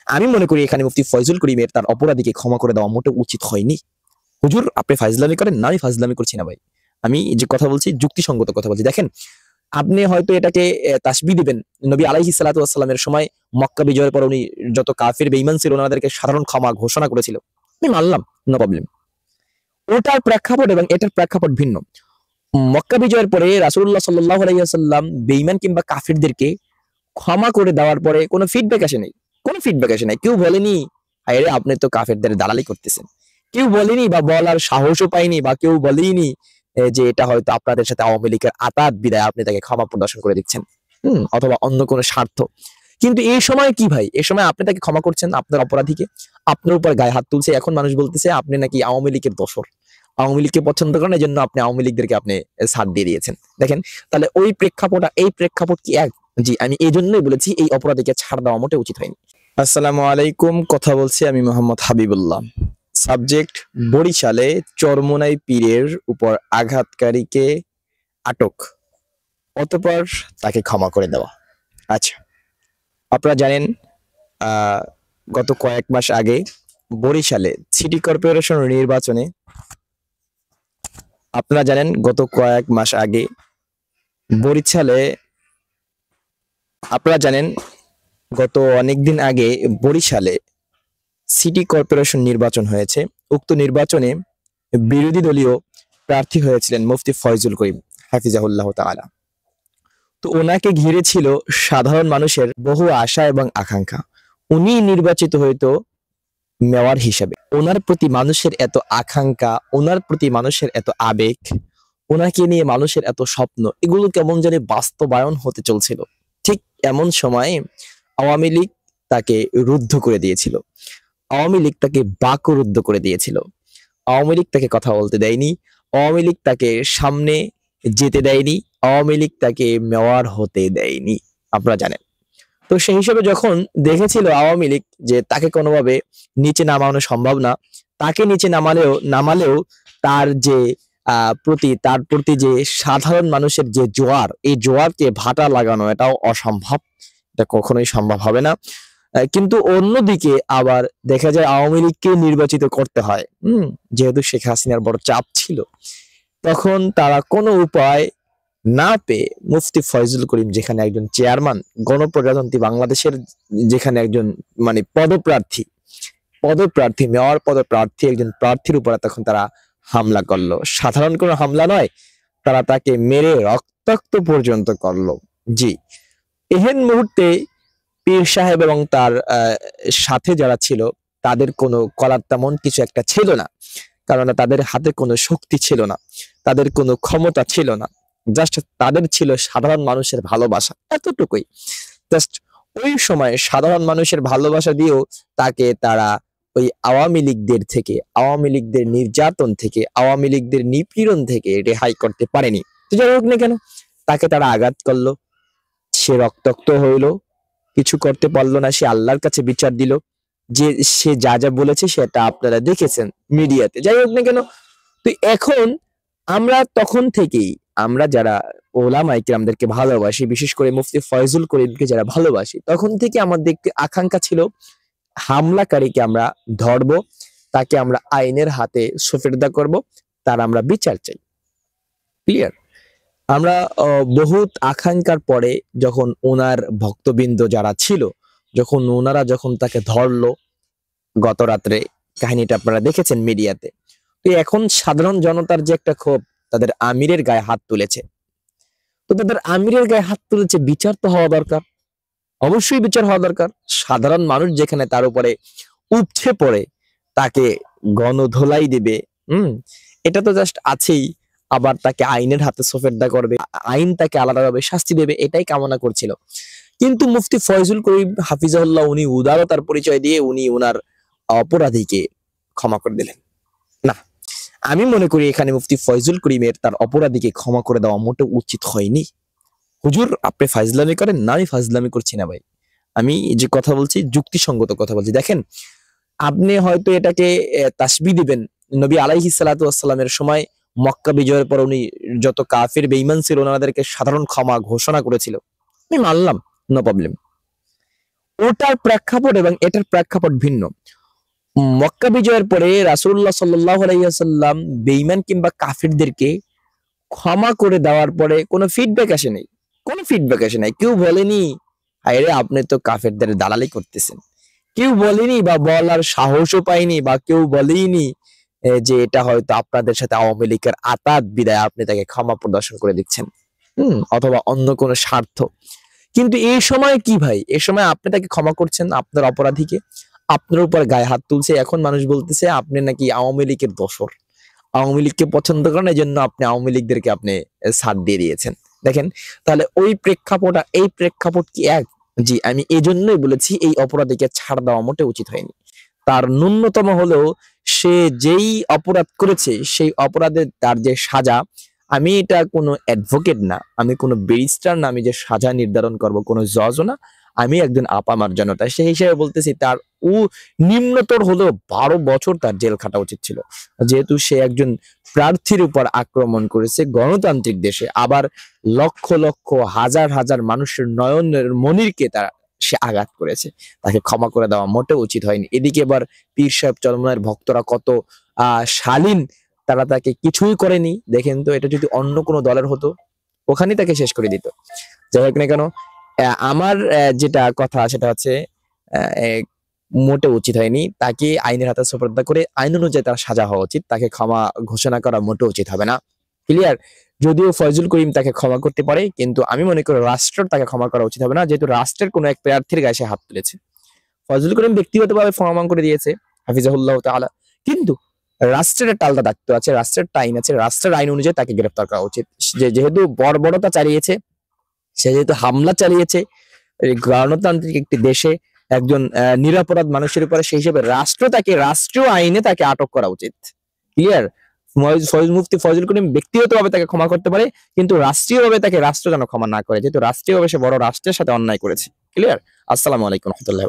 আমি মনে করি এখানে মুফতি ফয়জুল করিমের তার অপরাধীকে ক্ষমা করে দেওয়া মোটেও উচিত হয়নি। হুজুর আপনি ফাজলামি করেন? না, আমি ফাজলামি করছি না ভাই। আমি যে কথা বলছি যুক্তিসঙ্গত কথা বলছি। দেখেন, আপনি হয়তো এটাকে তাসবিহ দিবেন। নবী আলাইহিস সালাতু ওয়াস সালামের সময় মক্কা বিজয়ের পর উনি যত কাফির বেঈমান ছিল ওনাদেরকে সাধারণ ক্ষমা ঘোষণা করেছিল। আমি মানলাম, নো প্রবলেম। ওটার প্রেক্ষাপট এবং এটার প্রেক্ষাপট ভিন্ন। মক্কা বিজয়ের পরে রাসূলুল্লাহ সাল্লাল্লাহু আলাইহি ওয়াসাল্লাম বেঈমান কিংবা কাফিরদেরকে ক্ষমা করে দেওয়ার পরে কোনো ফিডব্যাক আসে নাই। কোনো ফিডব্যাক আসে নাই। কেউ বলেনি, "আরে আপনি তো কাফিরদের দালালি করতেছেন।" কেউ বলেনি বা বলার সাহসও পায়নি বা কেউ বলেইনি যে এটা হয়তো আপনাদের সাথে আওয়ামী লীগের আতাত বিদায় আপনি তাকে ক্ষমা প্রদর্শন করে দিচ্ছেন। অথবা অন্য কোনো স্বার্থ। কিন্তু এই সময় কি ভাই? এই সময় আপনি তাকে ক্ষমা করছেন আপনার অপরাধীকে। আপনার উপর গায়ে হাত তুলছে। এখন মানুষ বলতেছে আপনি নাকি আওয়ামী লীগের দোসর। আওয়ামী লীগকে পছন্দ করেন এজন্য আপনি আওয়ামী লীগদেরকে আপনি ছাড় দিয়ে দিয়েছেন। দেখেন, তাহলে ওই প্রেক্ষাপট আর এই প্রেক্ষাপট কি এক? জি, আমি এজন্যই বলেছি এই অপরাধীকে ছাড় দেওয়া মোটেও উচিত হয়নি। আসসালামু আলাইকুম, কথা বলছি আমি মোহাম্মদ হাবিবুল্লাহ। সাবজেক্ট, বরিশালে চরমোনাই পীরের উপর আঘাতকারীকে আটক, অতঃপর তাকে ক্ষমা করে দেওয়া। আচ্ছা, আপনারা জানেন গত কয়েক মাস আগে বরিশালে সিটি কর্পোরেশন নির্বাচনে আপনারা জানেন গত কয়েক মাস আগে বরিশালে আপনারা জানেন গত অনেকদিন আগে বরিশালে সিটি কর্পোরেশন নির্বাচন হয়েছে। উক্ত নির্বাচনে বিরোধী দলীয় প্রার্থী হয়েছিলেন মুফতি ফয়জুল করিম হাফিজাহুল্লাহ তাআলা। তো ওনাকে ঘিরে ছিল সাধারণ মানুষের বহু আশা এবং আকাঙ্ক্ষা। উনি নির্বাচিত হইতো মেয়র হিসেবে। ওনার প্রতি মানুষের এত আকাঙ্ক্ষা, ওনার প্রতি মানুষের এত আবেগ, ওনাকে নিয়ে মানুষের এত স্বপ্ন, এগুলো কেমন জানি বাস্তবায়ন হতে চলছিল। ঠিক এমন সময় আওয়ামী লীগ তাকে রুদ্ধ করে দিয়েছিল। আওয়ামী লীগ তাকে বাকরুদ্ধ করে দিয়েছিল। আওয়ামী লীগ তাকে কথা বলতে দেয়নি। আওয়ামী লীগ তাকে সামনে যেতে দেয়নি। আওয়ামী লীগ তাকে মেয়র হতে দেয়নি, আপনারা জানেন। তো সেই হিসেবে যখন দেখেছিল আওয়ামী লীগ যে তাকে কোনোভাবে নিচে নামানো সম্ভব না, তাকে নিচে নামালেও তার যে তার প্রতি যে সাধারণ মানুষের যে জোয়ার, এই জোয়ারকে ভাটা লাগানো এটাও অসম্ভব। এটা কখনোই সম্ভব হবে না। কিন্তু অন্যদিকে আবার দেখা যায় আওয়ামী লীগকে নির্বাচিত করতে হয়। যেহেতু শেখ হাসিনার বড় চাপ ছিল, তখন তারা কোনো উপায় না পেয়ে মুফতি ফয়জুল করিম, যেখানে একজন চেয়ারম্যান, গণপ্রজাতন্ত্রী বাংলাদেশের যেখানে একজন মানে পদপ্রার্থী মেয়র পদপ্রার্থী একজন প্রার্থীর উপরে তখন তারা হামলা করলো। সাধারণ কোনো হামলা নয়, তারা তাকে মেরে রক্তাক্ত পর্যন্ত করলো। জি, এহেন মুহূর্তে পীর সাহেব এবং তার সাথে যারা ছিল তাদের কোনো করার তেমন কিছু একটা ছিল না, কারণ তাদের হাতে কোনো শক্তি ছিল না, তাদের কোনো ক্ষমতা ছিল না। জাস্ট তাদের ছিল সাধারণ মানুষের ভালোবাসা, এতটুকুই। জাস্ট ওই সময় সাধারণ মানুষের ভালোবাসা দিয়েও তাকে তারা ওই আওয়ামী লীগদের থেকে, আওয়ামী লীগদের নির্যাতন থেকে, আওয়ামী লীগদের নিপীড়ন থেকে রেহাই করতে পারেনি। তো যাই হোক না কেন, তাকে তারা আঘাত করলো, সে রক্তাক্ত হইলো, কিছু করতে পারলো না, সে আল্লাহর কাছে বিচার দিল। যে সে যা যা বলেছে সেটা আপনারা দেখেছেন মিডিয়াতে। যাই হোক না কেন, তো এখন আমরা তখন থেকেই, আমরা যারা ওলামায়ে কেরামদেরকে ভালোবাসি, বিশেষ করে মুফতি ফয়জুল করিমকে যারা ভালোবাসি, তখন থেকে আমাদের আকাঙ্ক্ষা ছিল হামলাকারীকে আমরা ধরবো, তাকে আমরা আইনের হাতে সোপর্দা করব, তার আমরা বিচার চাই। ক্লিয়ার? আমরা বহুত আকাঙ্ক্ষার পরে যখন ওনার ভক্তবৃন্দ যারা ছিল, যখন তাকে ধরলো গত রাত্রে, কাহিনীটা আপনারা দেখেছেন মিডিয়াতে। তো এখন সাধারণ জনতার যে একটা ক্ষোভ, তাদের আমিরের গায়ে হাত তুলেছে। তো তাদের আমিরের গায়ে হাত তুলেছে, বিচার তো হওয়া দরকার, অবশ্যই বিচার হওয়া দরকার। সাধারণ মানুষ যেখানে তার উপরে উপচে পড়ে তাকে গণধোলাই দিবে, এটা তো জাস্ট আছেই। আবার তাকে আইনের হাতে সোপর্দা করবে, আইন তাকে আলাদাভাবে শাস্তি দেবে, এটাই কামনা করছিল। কিন্তু মুফতি ফয়জুল করিম হাফিজাহুল্লাহ উনি উদারতার পরিচয় দিয়ে উনি ওনার অপরাধীকে ক্ষমা করে দিলেন। না, আমি মনে করি এখানে মুফতি ফয়জুল করিমের তার অপরাধীকে ক্ষমা করে দেওয়া মোটেও উচিত হয়নি। হুজুর আপনি ফাজলামি করেন? না, আমি ফাজলামি করছি না ভাই। আমি যে কথা বলছি যুক্তিসঙ্গত কথা বলছি। দেখেন, আপনি হয়তো এটাকে তাসবিহ দিবেন। নবী আলাইহিস সালাতু ওয়াস সালামের সময় মক্কা বিজয়ের পর উনি যত কাফির বেঈমান ছিল ওনাদেরকে সাধারণ ক্ষমা ঘোষণা করেছিল। আমি মানলাম, নো প্রবলেম। ওটার প্রেক্ষাপট এবং এটার প্রেক্ষাপট ভিন্ন। মক্কা বিজয়ের পরে রাসূলুল্লাহ সাল্লাল্লাহু আলাইহি ওয়াসাল্লাম বেঈমান কিংবা কাফিরদেরকে ক্ষমা করে দেওয়ার পরে কোনো ফিডব্যাক আসে নাই, কোনো ফিডব্যাক আসে নাই। কেউ বলেনি আরে আপনি তো কাফেরদের দালালি করতেছেন, কেউ বলেনি বা বলার সাহসও পায়নি, বা কেউ বলেইনি যে এটা হয়তো আপনাদের সাথে আওয়ামী লীগের আতাত বিদায় আপনি তাকে ক্ষমা প্রদর্শন করে দিচ্ছেন, অথবা অন্য কোনো স্বার্থ। কিন্তু এই সময় কি ভাই, এই সময় আপনি তাকে ক্ষমা করছেন আপনার অপরাধীকে, আপনার উপর গায়ে হাত তুলছে, এখন মানুষ বলতেছে আপনি নাকি আওয়ামী লীগের দোসর, আওয়ামী লীগকে পছন্দ করেন এই জন্য আপনি আওয়ামী লীগদেরকে আপনি ছাড় দিয়ে দিয়েছেন। দেখেন তাহলে ওই প্রেক্ষাপট আর এই প্রেক্ষাপট কি এক? জি, আমি এই জন্যই বলেছি এই অপরাধীকে ছাড় দেওয়া মোটে উচিত হয়নি। তার ন্যূনতম হলেও সে যেই অপরাধ করেছে সেই অপরাধের তার যে সাজা, আমি এটা কোনো অ্যাডভোকেট না, আমি কোনো ব্যারিস্টার না, আমি যে সাজা নির্ধারণ করব কোনো জজও না, আমি একজন আপামার জনতা, সেই হিসেবে বলতেছি তার ও নিম্নতর হলেও 12 বছর তার জেল খাটা উচিত ছিল। যেহেতু সে একজন প্রার্থীর উপর আক্রমণ করেছে গণতান্ত্রিক দেশে, আবার লক্ষ লক্ষ হাজার হাজার মানুষের নয়নের মনিরকে তার সে আঘাত করেছে, তাকে ক্ষমা করে দেওয়া মোটেও উচিত হয়নি। এদিকে এবার পীর সাহেব চরমনায়ের ভক্তরা কত শালীন, তারা তাকে কিছুই করেনি। দেখেন তো, এটা যদি অন্য কোনো দলের হতো ওখানেই তাকে শেষ করে দিত। যাই হোক না কেন, আমার যেটা কথা সেটা হচ্ছে মোটে উচিত হয়নি, তাকে আইনের হাতে সোপর্দ করে আইন অনুযায়ী তার সাজা হওয়া উচিত, তাকে ক্ষমা ঘোষণা করা মোটে উচিত হবে না। ক্লিয়ার? যদিও ফয়জুল করিম তাকে ক্ষমা করতে পারে, কিন্তু আমি মনে করি রাষ্ট্র তাকে ক্ষমা করা উচিত হবে না, যেহেতু রাষ্ট্রের কোনো এক প্রার্থীর গায়ে সে হাত তুলেছে। ফয়জুল করিম ব্যক্তিগতভাবে ক্ষমা করে দিয়েছে হাফিজাহুল্লাহ তাআলা, কিন্তু রাষ্ট্রের একটা আলাদা দায়িত্ব আছে, রাষ্ট্রের একটা আইন আছে, রাষ্ট্রের আইন অনুযায়ী তাকে গ্রেফতার করা উচিত। যেহেতু বর্বরতা চালিয়েছে, সে যেহেতু হামলা চালিয়েছে এই গণতান্ত্রিক একটি দেশে একজন নিরপরাধ মানুষের উপরে, সেই হিসেবে রাষ্ট্র তাকে রাষ্ট্রীয় আইনে তাকে আটক করা উচিত। ক্লিয়ার? মুফতি ফয়জুল করিম ব্যক্তিগতভাবে তাকে ক্ষমা করতে পারে, কিন্তু রাষ্ট্রীয়ভাবে তাকে রাষ্ট্র যেন ক্ষমা না করে, যেহেতু রাষ্ট্রীয়ভাবে সে বড় রাষ্ট্রের সাথে অন্যায় করেছে। ক্লিয়ার? আসসালামু আলাইকুম রহমতুল্লাহ।